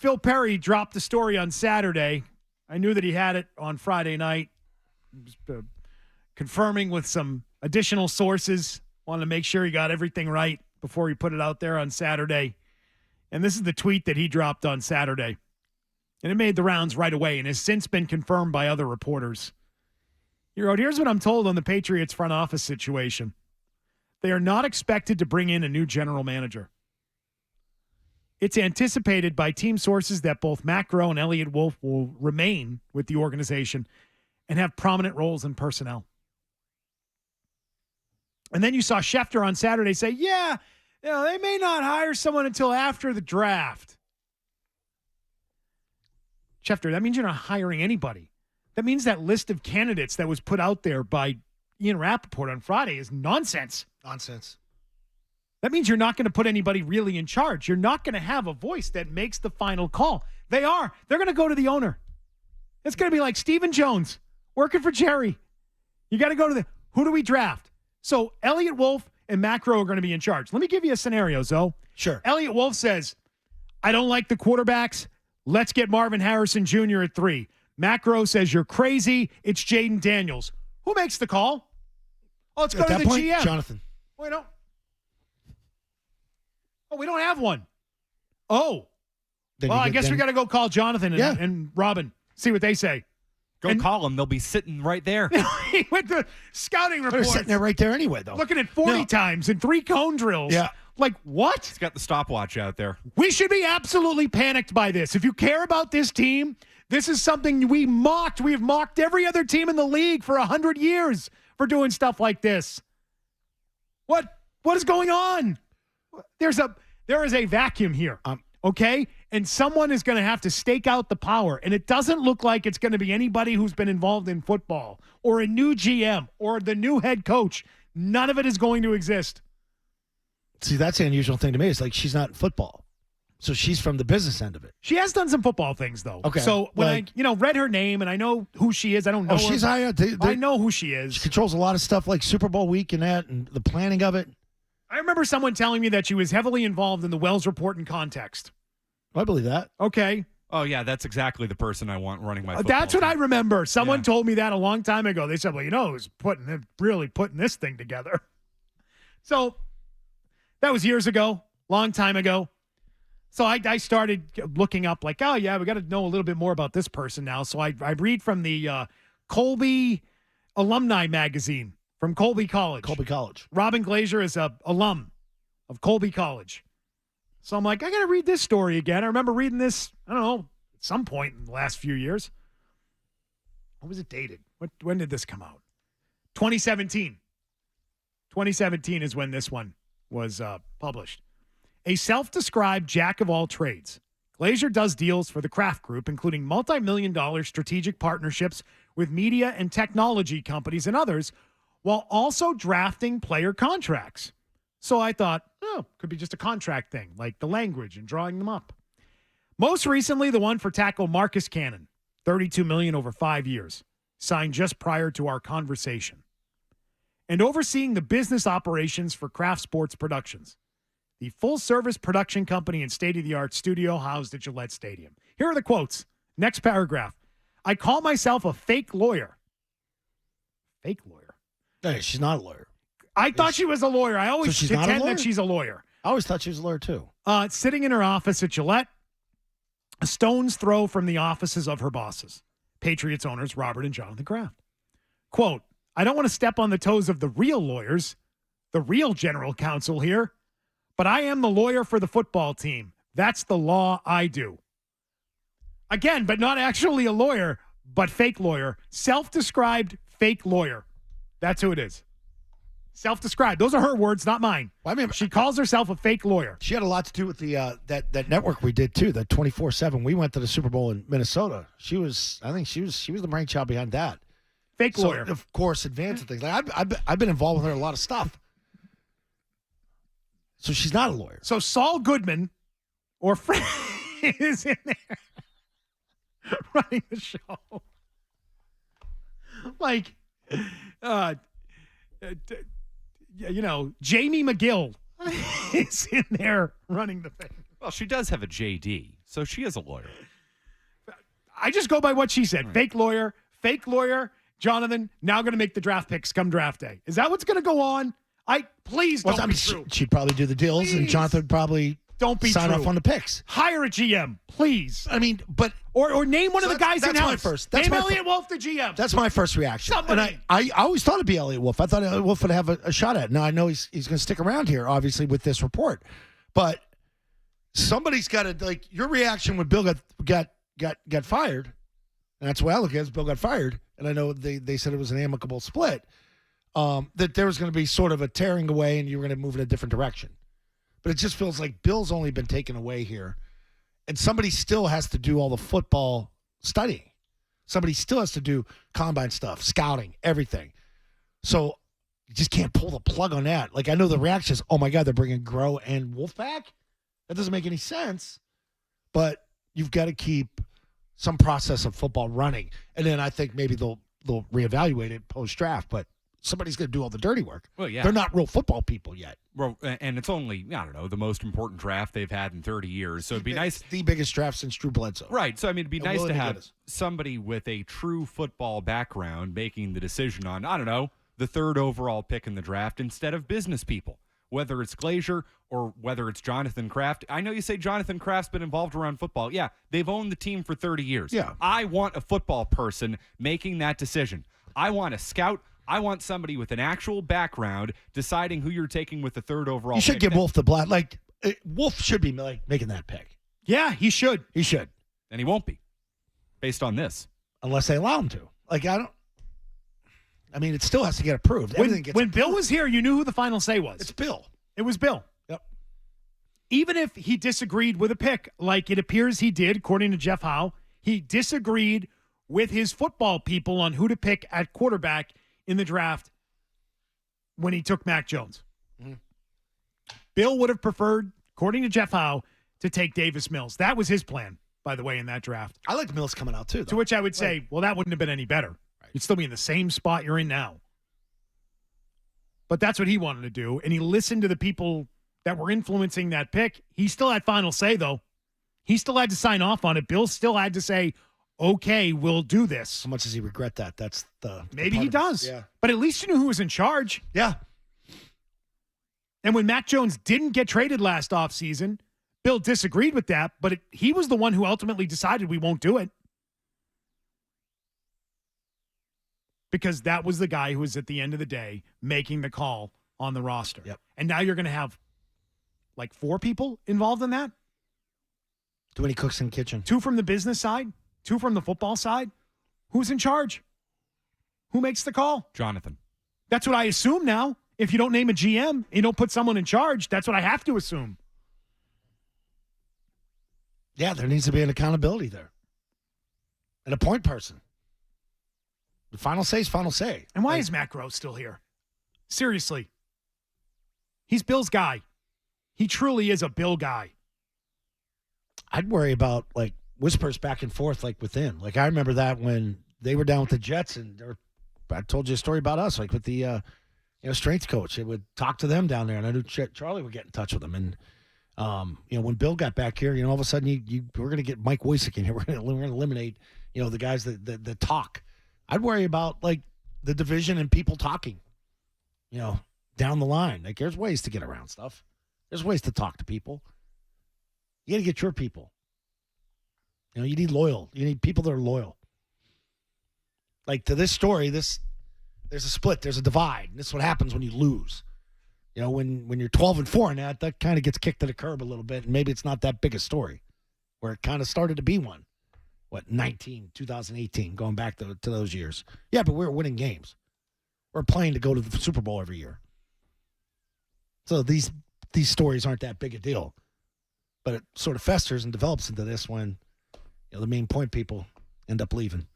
Phil Perry dropped the story on Saturday. I knew that he had it on Friday night. He was, confirming with some additional sources. Wanted to make sure he got everything right before he put it out there on Saturday. And this is the tweet that he dropped on Saturday. And it made the rounds right away and has since been confirmed by other reporters. He wrote, here's what I'm told on the Patriots front office situation. They are not expected to bring in a new general manager. It's anticipated by team sources that both Matt Groh and Elliott Wolf will remain with the organization and have prominent roles in personnel. And then you saw Schefter on Saturday say, yeah, they may not hire someone until after the draft. Schefter, that means you're not hiring anybody. That means that list of candidates that was put out there by Ian Rappaport on Friday is nonsense. Nonsense. That means you're not going to put anybody really in charge. You're not going to have a voice that makes the final call. They are. They're going to go to the owner. It's going to be like Stephen Jones working for Jerry. You got to go to who do we draft? So Elliott Wolf and Matt Groh are going to be in charge. Let me give you a scenario, Zo. Sure. Elliott Wolf says, I don't like the quarterbacks. Let's get Marvin Harrison Jr. at 3. Matt Groh says, you're crazy. It's Jaden Daniels. Who makes the call? Oh, let's go to the GM. Jonathan. Wait, no. Oh, we don't have one. Oh. Well, I guess we got to go call Jonathan and Robin. See what they say. Go call them. They'll be sitting right there. He went to scouting report. They're sitting there right there anyway, though. Looking at 40 times and 3 cone drills. Yeah. Like, what? He's got the stopwatch out there. We should be absolutely panicked by this. If you care about this team, this is something we mocked. We have mocked every other team in the league for 100 years for doing stuff like this. What is going on? There is a vacuum here. Okay? And someone is going to have to stake out the power. And it doesn't look like it's going to be anybody who's been involved in football or a new GM or the new head coach. None of it is going to exist. See, that's the unusual thing to me. It's like she's not in football. So she's from the business end of it. She has done some football things, though. Okay. So when I read her name and I know who she is, I don't know her. She's high. I know who she is. She controls a lot of stuff like Super Bowl week and that and the planning of it. I remember someone telling me that she was heavily involved in the Wells Report in context. I believe that. Okay. Oh, yeah, that's exactly the person I want running my football That's what team. I remember. Someone told me that a long time ago. They said, well, who's really putting this thing together. So that was years ago, long time ago. So I started looking up like, oh, yeah, we got to know a little bit more about this person now. So I read from the Colby Alumni Magazine from Colby College. Colby College. Robin Glazier is a alum of Colby College. So I'm like, I got to read this story again. I remember reading this, I don't know, at some point in the last few years. What was it dated? When did this come out? 2017. 2017 is when this one was published. A self-described jack of all trades, Glazier does deals for the Kraft Group, including multi-million-dollar strategic partnerships with media and technology companies and others, while also drafting player contracts. So I thought, could be just a contract thing, like the language and drawing them up. Most recently, the one for tackle Marcus Cannon, $32 million over 5 years, signed just prior to our conversation. And overseeing the business operations for Kraft Sports Productions, the full-service production company and state-of-the-art studio housed at Gillette Stadium. Here are the quotes. Next paragraph. I call myself a fake lawyer. Fake lawyer? Hey, she's not a lawyer. I thought she was a lawyer. I always pretend that she's a lawyer. I always thought she was a lawyer, too. Sitting in her office at Gillette, a stone's throw from the offices of her bosses, Patriots owners Robert and Jonathan Kraft. Quote, I don't want to step on the toes of the real lawyers, the real general counsel here, but I am the lawyer for the football team. That's the law I do. Again, but not actually a lawyer, but fake lawyer. Self-described fake lawyer. That's who it is. Self-described. Those are her words, not mine. Well, I mean, she calls herself a fake lawyer. She had a lot to do with the that network we did too. The 24/7. We went to the Super Bowl in Minnesota. I think she was the brainchild behind that. Fake lawyer, of course, advancing things. Like I've been involved with her in a lot of stuff. So she's not a lawyer. So Saul Goodman, or Frank, is in there running the show. Like, Jamie McGill is in there running the thing. Well, she does have a JD, So she is a lawyer. I just go by what she said. Fake lawyer, Jonathan, now going to make the draft picks come draft day. Is that what's going to go on? Please don't be true. She'd probably do the deals, and Jonathan would probably sign off on the picks. Hire a GM, please. I mean, but or name one of the guys in house. That's name my Elliot Wolf the GM. That's my first reaction. Somebody. And I always thought it'd be Elliot Wolf. I thought Elliot Wolf would have a shot at it. Now I know he's going to stick around here, obviously, with this report, but somebody's got to, like, your reaction when Bill got fired. And that's the way I look at it. Bill got fired, and I know they said it was an amicable split. That there was going to be sort of a tearing away, and you were going to move in a different direction. But it just feels like Bill's only been taken away here, and somebody still has to do all the football studying. Somebody still has to do combine stuff, scouting, everything. So you just can't pull the plug on that. Like, I know the reaction is, oh my God, they're bringing Groh and Wolf back. That doesn't make any sense. But you've got to keep some process of football running, and then I think maybe they'll reevaluate it post draft. But somebody's going to do all the dirty work. Well, yeah. They're not real football people yet. Well, and it's only, I don't know, the most important draft they've had in 30 years. So it'd be nice. The biggest draft since Drew Bledsoe. Right. So, I mean, it'd be And nice willing to to have get us. somebody with a true football background making the decision on, I don't know, the 3rd overall pick in the draft instead of business people, whether it's Glazier or whether it's Jonathan Kraft. I know you say Jonathan Kraft's been involved around football. Yeah, they've owned the team for 30 years. Yeah. I want a football person making that decision. I want a scout. I want somebody with an actual background deciding who you're taking with the 3rd overall You should pick. give Wolf the black. Like, Wolf should be making that pick. Yeah, he should. He should. And he won't be, based on this. Unless they allow him to. Like, I mean, it still has to get approved. Everything gets When approved. Bill was here, you knew who the final say was. It's Bill. It was Bill. Yep. Even if he disagreed with a pick, like it appears he did, according to Jeff Howe, he disagreed with his football people on who to pick at quarterback in the draft when he took Mac Jones. Mm-hmm. Bill would have preferred, according to Jeff Howe, to take Davis Mills. That was his plan, by the way, in that draft. I like Mills coming out, too, though. To which I would say, well, that wouldn't have been any better. Right. You'd still be in the same spot you're in now. But that's what he wanted to do, and he listened to the people that were influencing that pick. He still had final say, though. He still had to sign off on it. Bill still had to say, okay, we'll do this. How much does he regret that? That's the Maybe part he of it. does. Yeah. But at least you knew who was in charge. Yeah. And when Mac Jones didn't get traded last offseason, Bill disagreed with that, but he was the one who ultimately decided we won't do it. Because that was the guy who was, at the end of the day, making the call on the roster. Yep. And now you're going to have like 4 people involved in that? Too many cooks in the kitchen. 2 from the business side, 2 from the football side. Who's in charge? Who makes the call? Jonathan. That's what I assume now. If you don't name a GM, you don't put someone in charge, that's what I have to assume. Yeah, there needs to be an accountability there. And a point person. The final say is final say. And why is Matt Gross still here? Seriously. He's Bill's guy. He truly is a Bill guy. I'd worry about, like, whispers back and forth, like, within. Like, I remember that when they were down with the Jets, and I told you a story about us, like, with the strength coach. They would talk to them down there, and I knew Charlie would get in touch with them. And, when Bill got back here, all of a sudden, we're going to get Mike Woysick in here. We're going to eliminate, the guys that talk. I'd worry about, like, the division and people talking, down the line. Like, there's ways to get around stuff. There's ways to talk to people. You got to get your people. You need You need people that are loyal. Like, to this story, there's a split. There's a divide. And this is what happens when you lose. When you're 12-4 and that kind of gets kicked to the curb a little bit, and maybe it's not that big a story, where it kind of started to be one. 2018, going back to those years. Yeah, but we're winning games. We're playing to go to the Super Bowl every year. So these stories aren't that big a deal. But it sort of festers and develops into this when the main point people end up leaving.